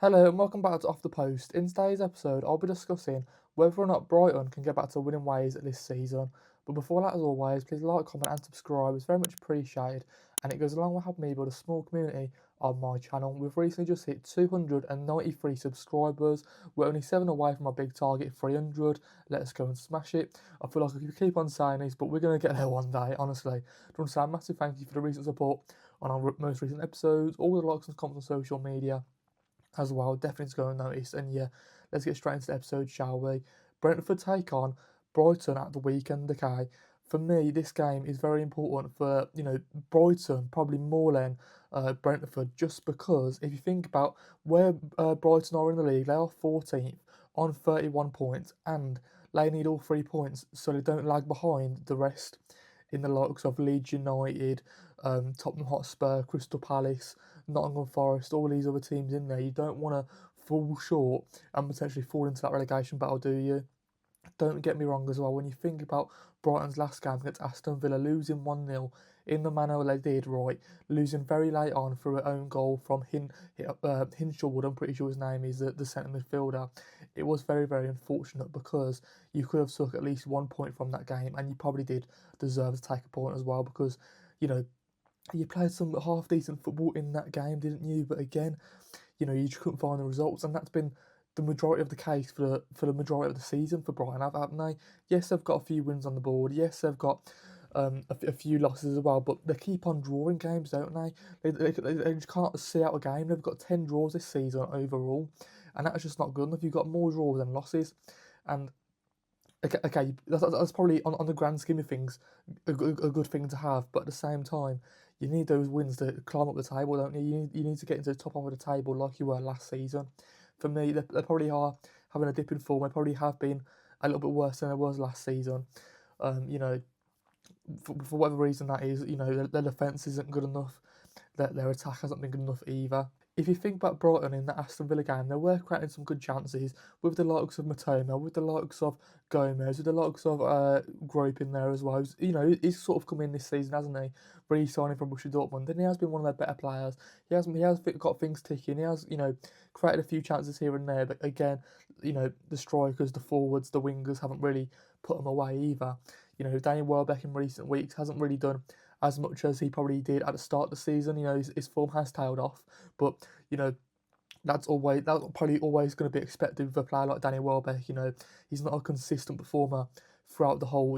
Hello and welcome back to Off the Post. In today's episode, I'll be discussing whether or not Brighton can get back to winning ways this season. But before that, as always, please like, comment, and subscribe. It's very much appreciated, and it goes along with helping me build a small community on my channel. We've recently just hit 293 subscribers. We're only 7 away from our big target, 300. Let's go and smash it. I feel like I could keep on saying this, but we're going to get there one day, honestly. I want to say a massive thank you for the recent support on our most recent episodes, all the likes and comments on social media as well. Definitely to go and notice. And yeah, let's get straight into the episode, shall we? Brentford take on Brighton at the weekend. Okay, for me, this game is very important for Brighton, probably more than Brentford, just because if you think about where Brighton are in the league, they are 14th on 31 points, and they need all 3 points so they don't lag behind the rest in the likes of Leeds United, Tottenham Hotspur, Crystal Palace, Nottingham Forest, all these other teams in there. You don't want to fall short and potentially fall into that relegation battle, do you? Don't get me wrong as well, when you think about Brighton's last game against Aston Villa, losing 1-0 in the manner they did, right, losing very late on through an own goal from Hinshelwood, I'm pretty sure his name is, the centre midfielder. It was very, very unfortunate because you could have took at least 1 point from that game, and you probably did deserve to take a point as well because, you know, you played some half decent football in that game, didn't you? But again, you just couldn't find the results, and that's been the majority of the case for the majority of the season for Brighton, haven't they? Yes, they've got a few wins on the board. Yes, they've got a few losses as well, but they keep on drawing games, don't they? They just can't see out a game. They've got 10 draws this season overall, and that's just not good enough. You've got more draws than losses, and okay, that's probably on the grand scheme of things a good thing to have, but at the same time, you need those wins to climb up the table, don't you? You need to get into the top half of the table like you were last season. For me, they probably are having a dip in form. They probably have been a little bit worse than it was last season. Um, you know, for whatever reason that is, their defence isn't good enough. Their attack hasn't been good enough either. If you think about Brighton in the Aston Villa game, they were creating some good chances with the likes of Matoma, with the likes of Gomez, with the likes of Grope in there as well. He's sort of come in this season, hasn't he? Re-signing from Borussia Dortmund, and he has been one of their better players. He has got things ticking. He has created a few chances here and there, but again, the strikers, the forwards, the wingers haven't really put them away either. Danny Welbeck in recent weeks hasn't really done as much as he probably did at the start of the season. His form has tailed off, but you know that's probably always going to be expected with a player like Danny Welbeck. He's not a consistent performer throughout the whole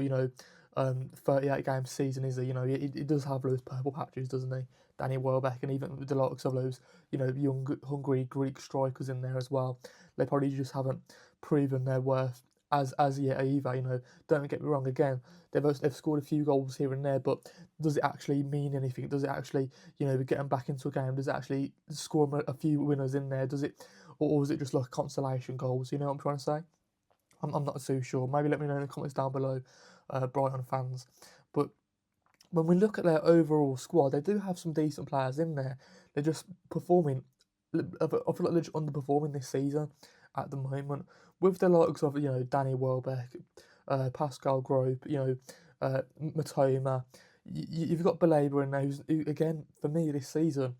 38 game season, is he? He does have those purple patches, doesn't he? Danny Welbeck, and even with the likes of those young hungry Greek strikers in there as well. They probably just haven't proven their worth as yet either. Don't get me wrong. Again, they've scored a few goals here and there, but does it actually mean anything? Does it actually get them back into a game? Does it actually score 'em a few winners in there? Does it, or is it just like consolation goals? You know what I'm trying to say? I'm not too sure. Maybe let me know in the comments down below, Brighton fans. But when we look at their overall squad, they do have some decent players in there. They're just performing. I feel like they're just underperforming this season at the moment. With the likes of Danny Welbeck, Pascal Grope, Matoma, you've got Baleba in there, who again for me this season,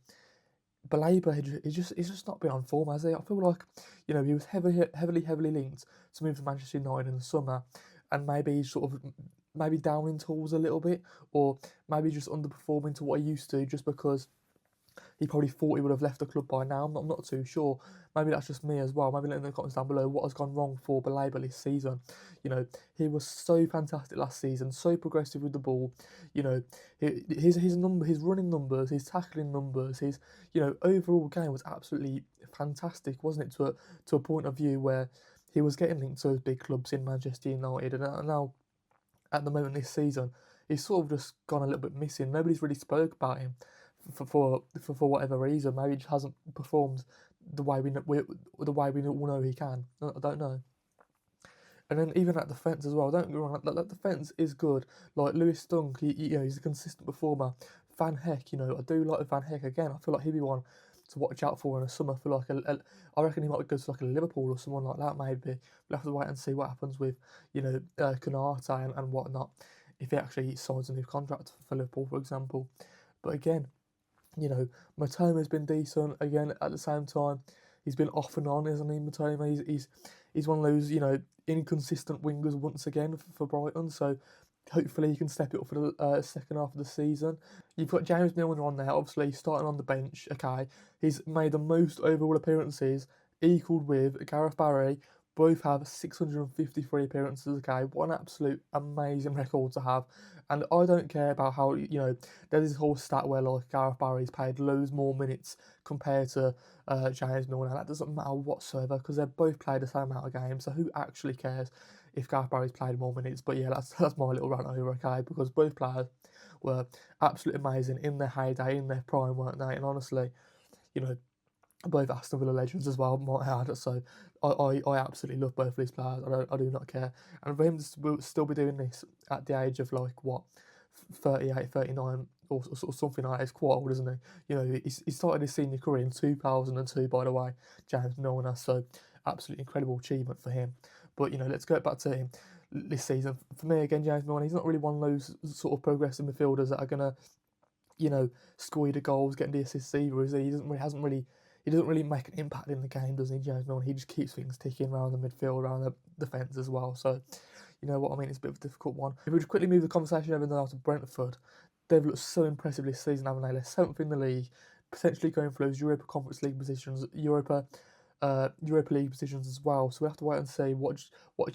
Baleba he's just not been on form, has he? I feel like he was heavily linked to move to Manchester United in the summer, and maybe he's sort of maybe down in tools a little bit, or maybe just underperforming to what he used to, just because he probably thought he would have left the club by now. I'm not too sure. Maybe that's just me as well. Maybe let in the comments down below what has gone wrong for Baleba this season. He was so fantastic last season, so progressive with the ball. You know, his running numbers, his tackling numbers, his overall game was absolutely fantastic, wasn't it? To a point of view where he was getting linked to those big clubs in Manchester United, and now at the moment this season, he's sort of just gone a little bit missing. Nobody's really spoke about him for whatever reason. Maybe he just hasn't performed the way we all know he can. I don't know. And then even at defence as well. Don't get me wrong. That defence is good. Like Lewis Dunk, he's a consistent performer. Van Heck, I do like Van Heck again. I feel like he'd be one to watch out for in the summer for like I reckon he might go to like a Liverpool or someone like that maybe. We'll have to wait and see what happens with Konate and whatnot if he actually signs a new contract for Liverpool, for example. But again, Matoma's been decent again at the same time. He's been off and on, isn't he, Matoma? He's one of those, inconsistent wingers once again for Brighton. So hopefully he can step it up for the second half of the season. You've got James Milner on there, obviously starting on the bench. Okay, he's made the most overall appearances, equalled with Gareth Barry. Both have 653 appearances. Okay, what an absolute amazing record to have. And I don't care about how there's this whole stat where like Gareth Barry's played loads more minutes compared to James Milner. That doesn't matter whatsoever because they've both played the same amount of games. So who actually cares if Gareth Barry's played more minutes? But yeah, that's my little rant over. Okay, because both players were absolutely amazing in their heyday, in their prime, weren't they? And honestly, you know, both Aston Villa legends as well, might add. So I absolutely love both of these players. I do not care. And for him to still be doing this at the age of like what, 38, 39 or something like that, is quite old, isn't he? He started his senior career in 2002, by the way, James Milner. So absolutely incredible achievement for him. But let's go back to him this season. For me, again, James Milner, he's not really one of those sort of progressive midfielders that are gonna score you the goals, getting the assists either, is he? He doesn't really make an impact in the game, does he, James Milner? He just keeps things ticking around the midfield, around the defence as well. So, you know what I mean? It's a bit of a difficult one. If we just quickly move the conversation over now to Brentford, they've looked so impressive this season, haven't they? They're 7th in the league, potentially going for those Europa Conference League positions, Europa League positions as well. So we have to wait and see. Watch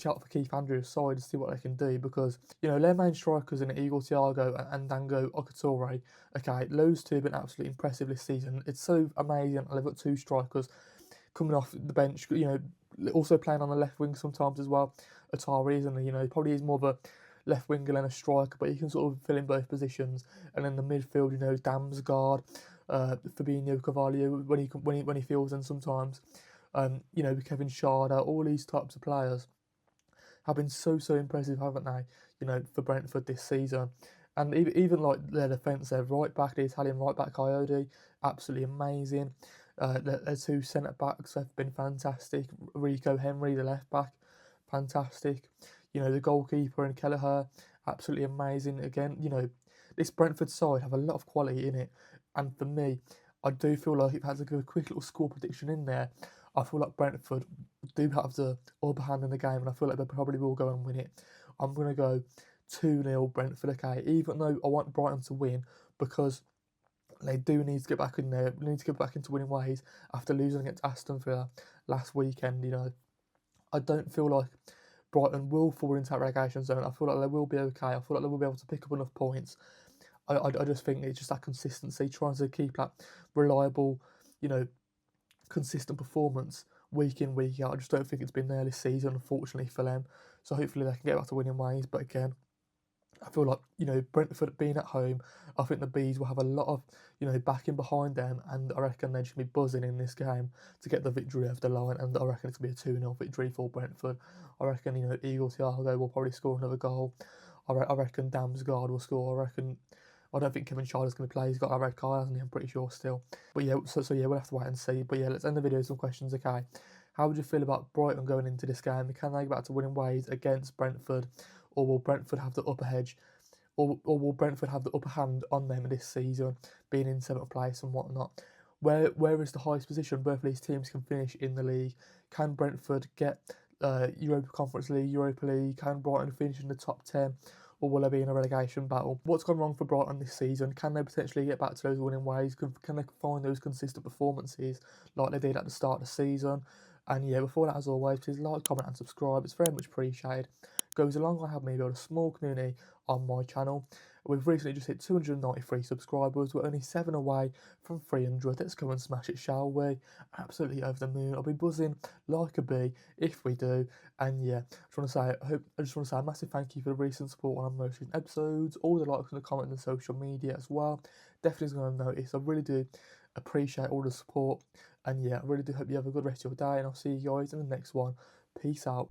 out for Keith Andrews' side to see what they can do because their main strikers in Igor Thiago and Dango Okatore. Okay, those two have been absolutely impressive this season. It's so amazing. They've got two strikers coming off the bench. Also playing on the left wing sometimes as well. Atari, isn't he? Probably is more of a left winger than a striker, but he can sort of fill in both positions. And then the midfield, Damsgaard, Fabinho, Carvalho when he fills in sometimes. Kevin Schade, all these types of players have been so impressive, haven't they? For Brentford this season. And even like their defence, their right back, the Italian right back Coyote, absolutely amazing. Their two centre backs have been fantastic. Rico Henry, the left back, fantastic. The goalkeeper and Kelleher, absolutely amazing. Again, this Brentford side have a lot of quality in it. And for me, I do feel like if I had to give a quick little score prediction in there, I feel like Brentford do have the upper hand in the game, and I feel like they probably will go and win it. I'm going to go 2-0 Brentford, okay? Even though I want Brighton to win because they do need to get back in there. They need to get back into winning ways after losing against Aston Villa last weekend. I don't feel like Brighton will fall into that relegation zone. I feel like they will be okay. I feel like they will be able to pick up enough points. I just think it's just that consistency, trying to keep that reliable, consistent performance week in, week out. I just don't think it's been there this season, unfortunately, for them. So hopefully they can get back to winning ways. But again, I feel like, Brentford being at home, I think the Bees will have a lot of, backing behind them, and I reckon they're just going to be buzzing in this game to get the victory over the line, and I reckon it's going to be a 2-0 victory for Brentford. I reckon, Igor Thiago will probably score another goal. I reckon Damsgaard will score. I don't think Kevin Schade is going to play. He's got a red card, hasn't he? I'm pretty sure still. But yeah, so yeah, we'll have to wait and see. But yeah, let's end the video with some questions, okay? How would you feel about Brighton going into this game? Can they get back to winning ways against Brentford? Or will Brentford have the upper edge? Or will Brentford have the upper hand on them this season, being in 7th place and whatnot? Where is the highest position both of these teams can finish in the league? Can Brentford get Europa Conference League, Europa League? Can Brighton finish in the top 10? Or will they be in a relegation battle? What's gone wrong for Brighton this season? Can they potentially get back to those winning ways? Can they find those consistent performances like they did at the start of the season? And yeah, before that, as always, please like, comment and subscribe. It's very much appreciated. Goes a long way helping me build a small community on my channel. We've recently just hit 293 subscribers. We're only 7 away from 300. Let's go and smash it, shall we? Absolutely over the moon. I'll be buzzing like a bee if we do. And yeah, I just want to say a massive thank you for the recent support on our most recent episodes, all the likes and the comments on social media as well. Definitely going to notice. I really do appreciate all the support. And yeah, I really do hope you have a good rest of your day, and I'll see you guys in the next one. Peace out.